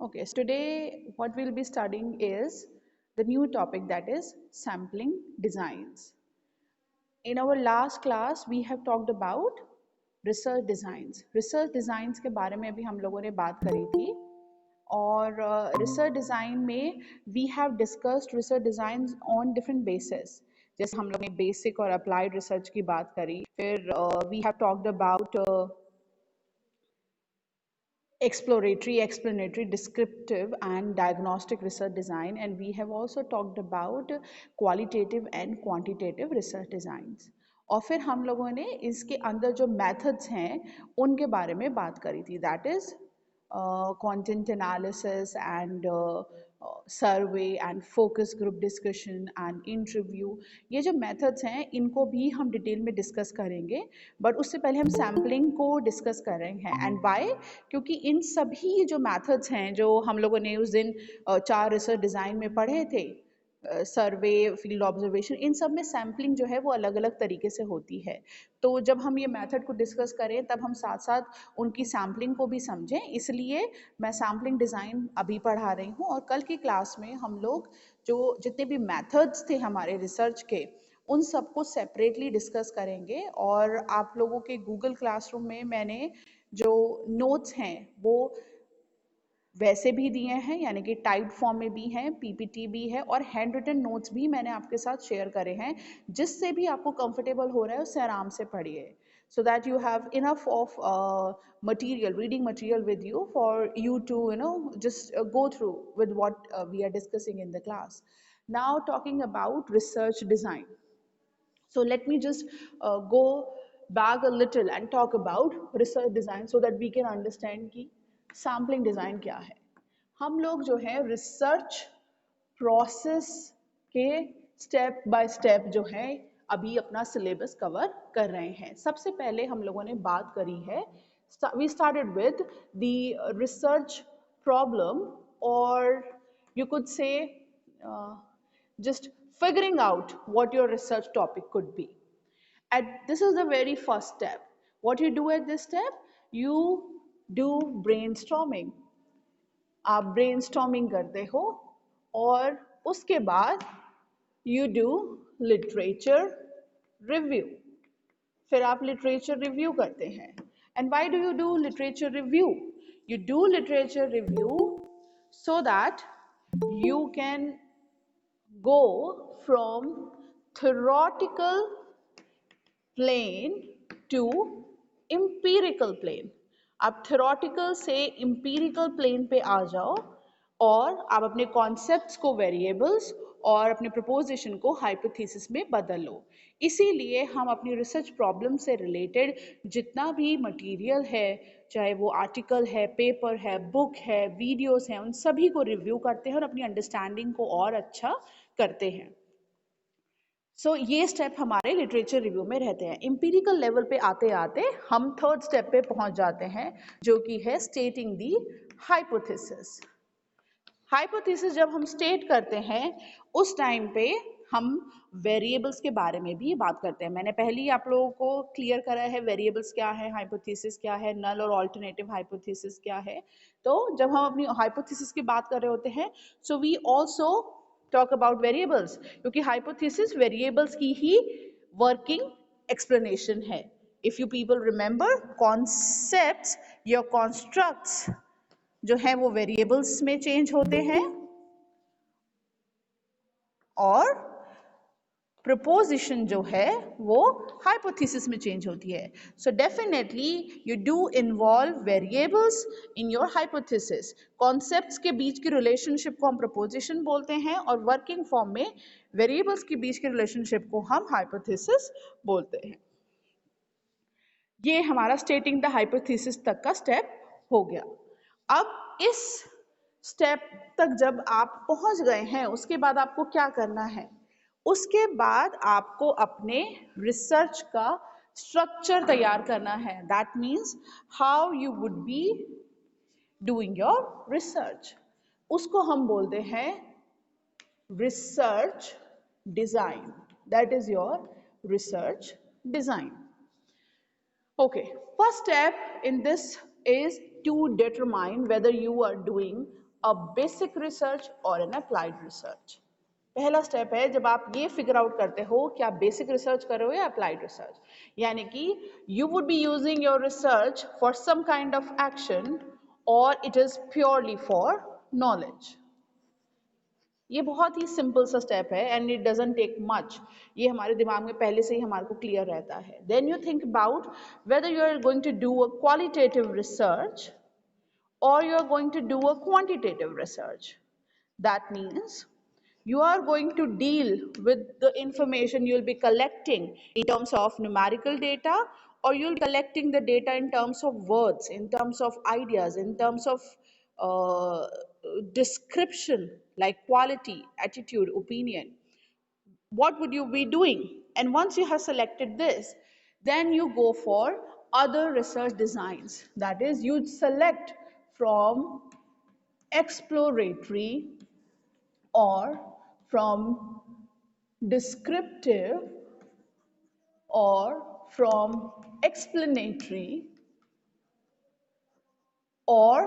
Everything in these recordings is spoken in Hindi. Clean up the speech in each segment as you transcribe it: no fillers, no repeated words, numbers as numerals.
Okay, so today what we'll be studying is the new topic, that is sampling designs. In our last class, we have talked about research designs. Research designs के बारे में भी हम लोगों ने बात करी थी और रिसर्च डिज़ाइन में we have discussed research designs on different basis. जैसे हम लोग ने बेसिक और अप्लाइड रिसर्च की बात करी, फिर we have talked about exploratory, explanatory, descriptive and diagnostic research design, and we have also talked about qualitative and quantitative research designs. और फिर हम लोगों ने इसके अंदर जो methods हैं उनके बारे में बात करी थी, that is content analysis and survey and focus group discussion and interview. ये जो methods हैं इनको भी हम डिटेल में डिस्कस करेंगे, बट उससे पहले हम सैम्पलिंग को डिस्कस कर रहे हैं. एंड बाय, क्योंकि इन सभी जो मेथड्स हैं जो हम लोगों ने उस दिन 4 रिसर्च डिज़ाइन में पढ़े थे, सर्वे, फील्ड ऑब्जर्वेशन, इन सब में सैम्पलिंग जो है वो अलग अलग तरीके से होती है. तो जब हम ये मेथड को डिस्कस करें तब हम साथ साथ उनकी सैम्पलिंग को भी समझें, इसलिए मैं सैम्पलिंग डिज़ाइन अभी पढ़ा रही हूँ. और कल की क्लास में हम लोग जो जितने भी मेथड्स थे हमारे रिसर्च के उन सबको सेपरेटली डिस्कस करेंगे. और आप लोगों के गूगल क्लासरूम में मैंने जो नोट्स हैं वो वैसे भी दिए हैं, यानी कि टाइप्ड फॉर्म में भी हैं, पीपीटी भी है और हैंड रिटन नोट्स भी मैंने आपके साथ शेयर करे हैं, जिससे भी आपको कंफर्टेबल हो रहा है उससे आराम से पढ़िए, so that you have enough of material, reading material with you for you to just go through with what we are discussing in the class. Now talking about research design, so let me just go back a little and talk about research design so that we can understand कि sampling design क्या है. हम लोग जो है research process के step by step जो है अभी अपना syllabus cover कर रहे हैं. सबसे पहले हम लोगों ने बात करी है, we started with the research problem, or you could say just figuring out what your research topic could be. This is the very first step. What you do at this step? You do brainstorming. आप brainstorming करते हो और उसके बाद you do literature review. फिर आप literature review करते हैं. And why do you do literature review? You do literature review so that you can go from theoretical plane to empirical plane. आप theoretical से empirical plane पे आ जाओ और आप अपने concepts को variables और अपने proposition को hypothesis में बदल लो. इसीलिए हम अपनी research problem से related जितना भी material है, चाहे वो article है, paper है, book है, videos हैं, उन सभी को review करते हैं और अपनी understanding को और अच्छा करते हैं. सो ये स्टेप हमारे लिटरेचर रिव्यू में रहते हैं. एम्पिरिकल लेवल पे आते आते हम थर्ड स्टेप पे पहुंच जाते हैं, जो कि है स्टेटिंग दी हाइपोथेसिस. हाइपोथेसिस जब हम स्टेट करते हैं उस टाइम पे हम वेरिएबल्स के बारे में भी बात करते हैं. मैंने पहले ही आप लोगों को क्लियर करा है वेरिएबल्स क्या है, हाइपोथेसिस क्या है, नल और ऑल्टरनेटिव हाइपोथेसिस क्या है. तो जब हम अपनी हाइपोथेसिस की बात कर रहे होते हैं, so we also talk about variables, क्योंकि हाइपोथेसिस वेरिएबल्स की ही वर्किंग एक्सप्लेनेशन है. If you people remember, concepts या कॉन्स्ट्रक्ट्स जो है वो वेरिएबल्स में चेंज होते हैं और प्रपोजिशन जो है वो हाइपोथेसिस में चेंज होती है. So definitely you do involve variables in your hypothesis. Concepts के बीच की रिलेशनशिप को हम प्रपोजिशन बोलते हैं और वर्किंग फॉर्म में वेरिएबल्स के बीच के रिलेशनशिप को हम हाइपोथेसिस बोलते हैं. ये हमारा स्टेटिंग द हाइपोथेसिस तक का स्टेप हो गया. अब इस स्टेप तक जब आप पहुंच गए हैं, उसके बाद आपको क्या करना है? उसके बाद आपको अपने रिसर्च का स्ट्रक्चर तैयार करना है. That means how you would be doing your research. उसको हम बोलते हैं research design. That is your research design. Okay, first step in this is to determine whether you are doing a basic research or an applied research. पहला स्टेप है जब आप ये फिगर आउट करते हो कि आप बेसिक रिसर्च कर रहे हो या अप्लाइड रिसर्च, यानी कि you would be using your research for some kind of action और it is purely for knowledge. ये बहुत ही सिंपल सा स्टेप है and it doesn't take much, ये हमारे दिमाग में पहले से ही हमारे को क्लियर रहता है। Then you think about whether you are going to do a qualitative research or you're going to do a quantitative research. That means you are going to deal with the information you'll be collecting in terms of numerical data, or you'll be collecting the data in terms of words, in terms of ideas, in terms of uh, description like quality, attitude, opinion. What would you be doing? And once you have selected this, then you go for other research designs. That is, you select from exploratory or from descriptive or from explanatory or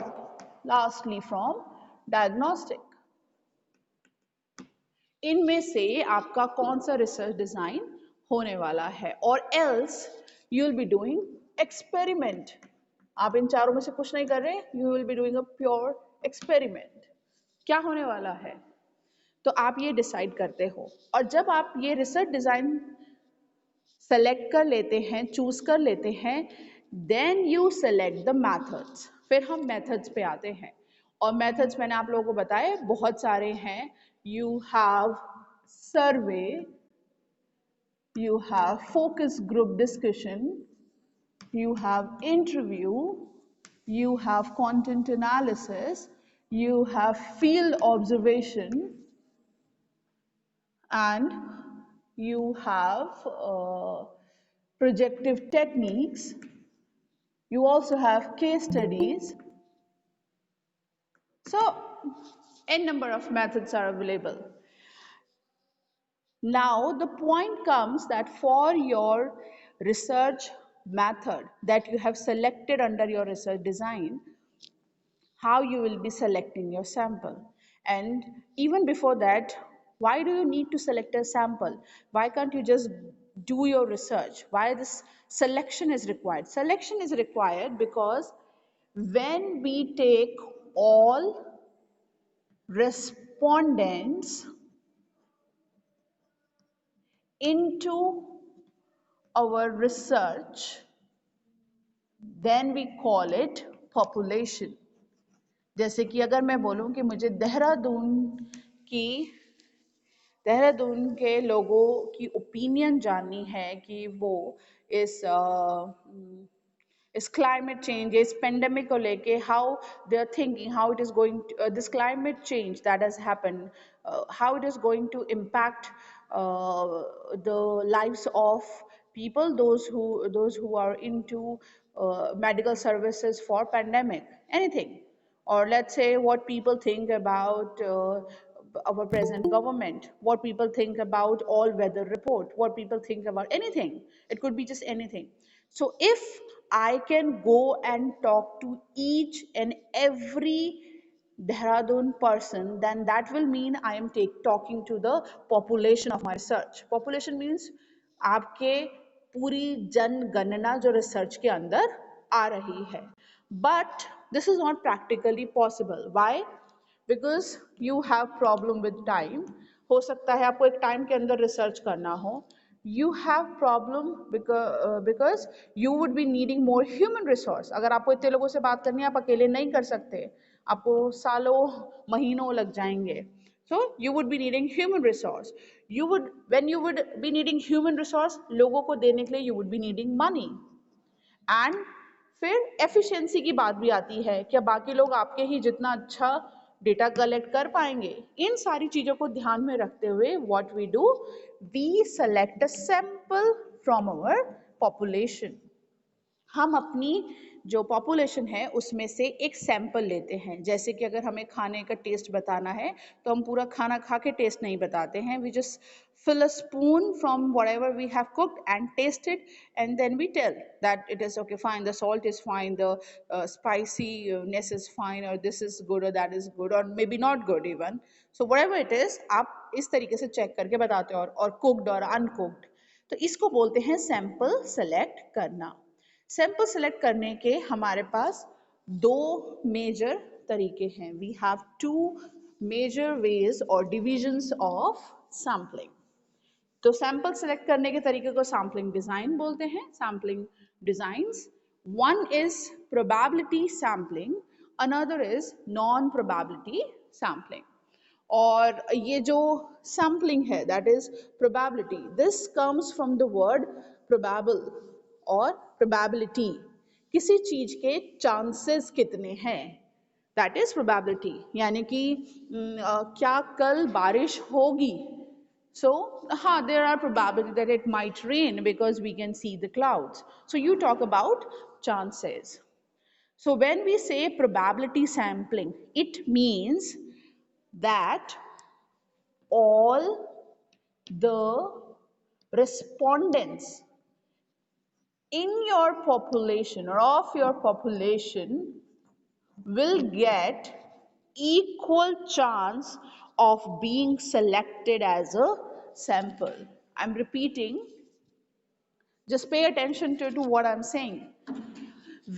lastly from diagnostic. इनमें से आपका कौन सा रिसर्च डिजाइन होने वाला है, और else you will be doing experiment. आप इन चारों में से कुछ नहीं कर रहे, you will be doing a pure experiment. क्या होने वाला है तो आप ये डिसाइड करते हो, और जब आप ये रिसर्च डिजाइन सेलेक्ट कर लेते हैं, चूज कर लेते हैं, then you select the methods. फिर हम मेथड्स पे आते हैं, और मेथड्स मैंने आप लोगों को बताए बहुत सारे हैं। You have survey, you have focus group discussion, you have interview, you have content analysis, you have field observation, and you have projective techniques. You also have case studies. So, n number of methods are available. Now the point comes that for your research method that you have selected under your research design, how you will be selecting your sample. And even before that, why do you need to select a sample? Why can't you just do your research? Why this selection is required? Selection is required because when we take all respondents into our research, then we call it population. जैसे कि अगर मैं बोलूं कि मुझे देहरादून के लोगों की ओपिनियन जाननी है कि वो इस इस climate change, इस pandemic को लेके how they are thinking, how it is going to, this climate change that has happened, how it is going to impact the lives of people, those who are into medical services for pandemic, anything. Or let's say what people think about our present government, what people think about all weather report, what people think about anything. It could be just anything. So if I can go and talk to each and every Dehradun person, then that will mean I am talking to the population of my research. Population means आपके पूरी जनगणना जो रिसर्च के अंदर आ रही है। But this is not practically possible. Why? Because you have problem with time. हो सकता है आपको एक टाइम के अंदर रिसर्च करना हो। You have problem because you would be needing more human resource. अगर आपको इतने लोगों से बात करनी है, आप अकेले नहीं कर सकते, आपको सालों महीनों लग जाएंगे। So you would be needing human resource. When you would be needing human resource, लोगों को देने के लिए you would be needing money. And फिर एफिशिएंसी की बात भी आती है, क्या बाकी लोग आपके ही जितना अच्छा डेटा कलेक्ट कर पाएंगे? इन सारी चीजों को ध्यान में रखते हुए what we do, we select a sample from our population. हम अपनी जो पॉपुलेशन है उसमें से एक सैंपल लेते हैं। जैसे कि अगर हमें खाने का टेस्ट बताना है तो हम पूरा खाना खा के टेस्ट नहीं बताते हैं, we just fill a spoon from whatever we have cooked and taste it, and then we tell that it is okay, fine, the salt is fine, the spiciness is fine, or this is good or that is good or maybe not good even. So whatever it is, आप इस तरीके से चेक करके बताते हो, और cooked और uncooked, तो इसको बोलते हैं सैंपल सेलेक्ट करना। सैंपल सेलेक्ट करने के हमारे पास दो मेजर तरीके हैं। We have two major ways और डिविजन्स ऑफ सैम्पलिंग। तो सैंपल सेलेक्ट करने के तरीके को सैम्पलिंग डिजाइन बोलते हैं, sampling designs. One is probability sampling, another is non probability sampling. और ये जो सैम्पलिंग है that is probability, this comes from the word probable और प्रोबेबिलिटी, किसी चीज के चांसेस कितने हैं, दैट इज प्रोबेबिलिटी। यानी कि क्या कल बारिश होगी, so there are probability that it might rain because we can see the clouds, so you talk about chances. So when we say probability sampling, it means that all the respondents in your population or of your population will get equal chance of being selected as a sample. I'm repeating, just pay attention to what I'm saying.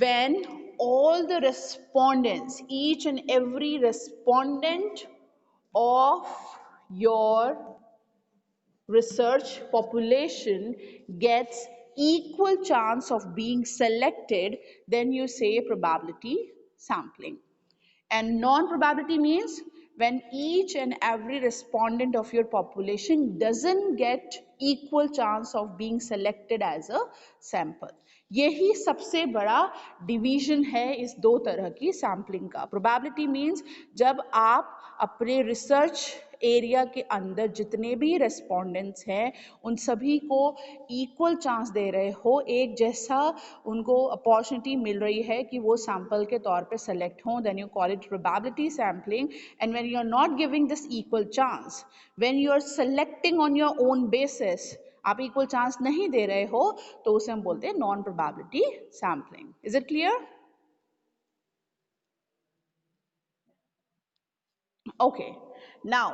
When all the respondents, each and every respondent of your research population gets equal chance of being selected, then you say probability sampling. And non-probability means when each and every respondent of your population doesn't get equal chance of being selected as a sample. यही सबसे बड़ा डिवीजन है इस दो तरह की सैम्पलिंग का। प्रोबेबिलिटी मीन्स जब आप अपने रिसर्च एरिया के अंदर जितने भी रेस्पोंडेंट्स हैं उन सभी को इक्वल चांस दे रहे हो, एक जैसा उनको अपॉर्चुनिटी मिल रही है कि वो सैंपल के तौर पे सेलेक्ट हों, then you call it probability sampling. And when you are not giving this equal chance, when you are selecting on your own basis, आप इक्वल चांस नहीं दे रहे हो, तो उसे हम बोलते हैं non probability sampling. Is it clear? Okay, now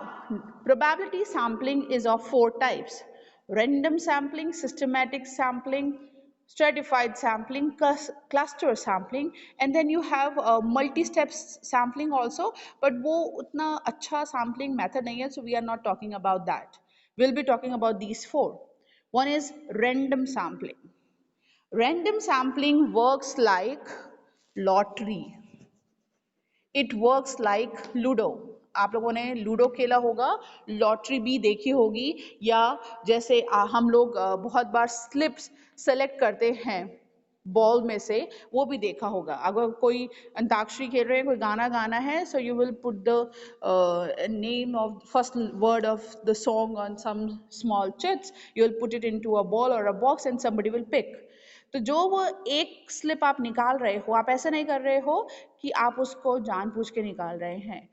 probability sampling is of four types: random sampling, systematic sampling, stratified sampling, cluster sampling, and then you have multi-step sampling also, but वो उतना अच्छा sampling method नहीं है, so we are not talking about that. We'll be talking about these four. One is random sampling. Random sampling works like lottery. It works like ludo. आप लोगों ने लूडो खेला होगा, लॉटरी भी देखी होगी, या जैसे हम लोग बहुत बार स्लिप्स सेलेक्ट करते हैं बॉल में से, वो भी देखा होगा। अगर कोई अंताक्षरी खेल रहे हैं, कोई गाना गाना है, so you will put the name of first word of the song on some small chits, you will put it into a bowl और a box and somebody will pick. तो जो वो एक स्लिप आप निकाल रहे हो, आप ऐसा नहीं कर रहे हो कि आप उसको जानबूझ के निकाल रहे हैं।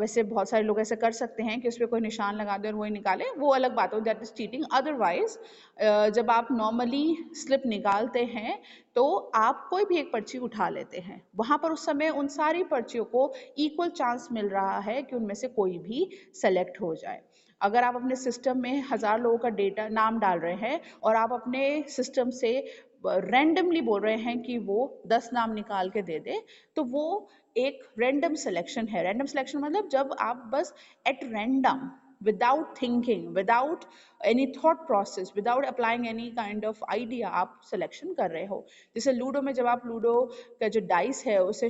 वैसे बहुत सारे लोग ऐसे कर सकते हैं कि उस पर कोई निशान लगा दे और वही निकाले, वो अलग बात हो, दैट इज चीटिंग। अदरवाइज जब आप नॉर्मली स्लिप निकालते हैं तो आप कोई भी एक पर्ची उठा लेते हैं, वहाँ पर उस समय उन सारी पर्चियों को इक्वल चांस मिल रहा है कि उनमें से कोई भी सेलेक्ट हो जाए। अगर आप अपने सिस्टम में 1000 लोगों का डेटा नाम डाल रहे हैं और आप अपने सिस्टम से रैंडमली बोल रहे हैं कि वो 10 नाम निकाल के दे दे, तो वो एक रैंडम सिलेक्शन है। रैंडम सिलेक्शन मतलब जब आप बस at random, without thinking, without any thought process, without applying any kind of idea आप सिलेक्शन कर रहे हो। जैसे लूडो में जब आप लूडो का जो डाइस है उसे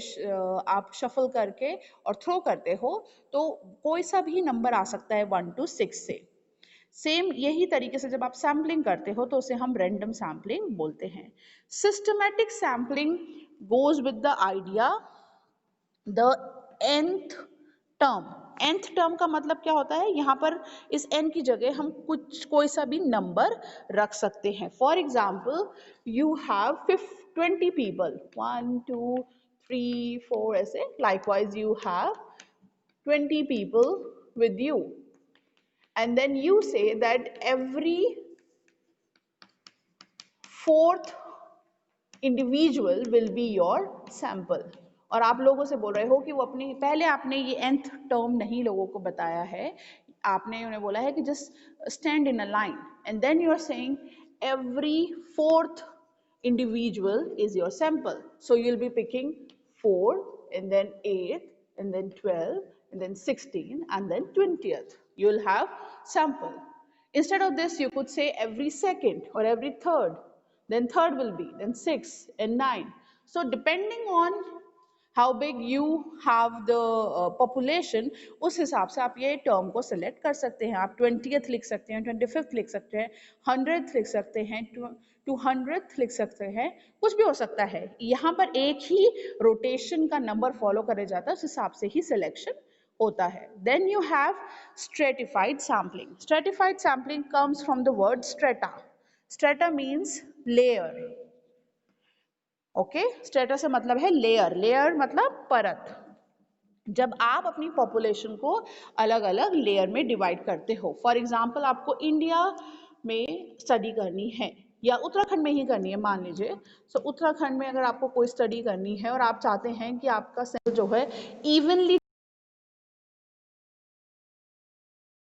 आप शफल करके और थ्रो करते हो, तो कोई सा भी नंबर आ सकता है 1 to 6 से। सेम यही तरीके से जब आप सैम्पलिंग करते हो तो उसे हम रैंडम सैम्पलिंग बोलते हैं। Systematic sampling goes with the idea, the nth term, nth term का मतलब क्या होता है, यहाँ पर इस n की जगह हम कोई सा भी नंबर रख सकते हैं. For example you have 20 people, 1 2 3 4 ऐसे. Likewise you have 20 people with you, and then you say that every fourth individual will be your sample. और आप लोगों से बोल रहे हो कि वो अपने, पहले आपने ये nth टर्म नहीं लोगों को बताया है, आपने उन्हें बोला है कि just stand in a line, and then you are saying every fourth individual is your sample. So you'll be picking 4 and then 8 and then 12 and then 16 and then 20th. You'll have sample. Instead of this, you could say every second or every third, then third will be, then 6 and 9. So depending on how big you have the population, उस हिसाब से आप ये टर्म को सिलेक्ट कर सकते हैं. आप 20th लिख सकते हैं, 25th लिख सकते हैं, 100th लिख सकते हैं, 200th लिख सकते हैं, कुछ भी हो सकता है. यहाँ पर एक ही रोटेशन का नंबर फॉलो करे जाता है, उस हिसाब से ही सिलेक्शन होता है. Then you have stratified sampling. Stratified sampling comes from the word strata. Strata means layer. Okay, strata से मतलब है लेयर. लेयर मतलब परत. जब आप अपनी पॉपुलेशन को अलग अलग लेयर में डिवाइड करते हो, फॉर एग्जांपल आपको इंडिया में स्टडी करनी है या उत्तराखंड में ही करनी है, मान लीजिए. सो उत्तराखंड में अगर आपको कोई स्टडी करनी है और आप चाहते हैं कि आपका सैंपल जो है इवनली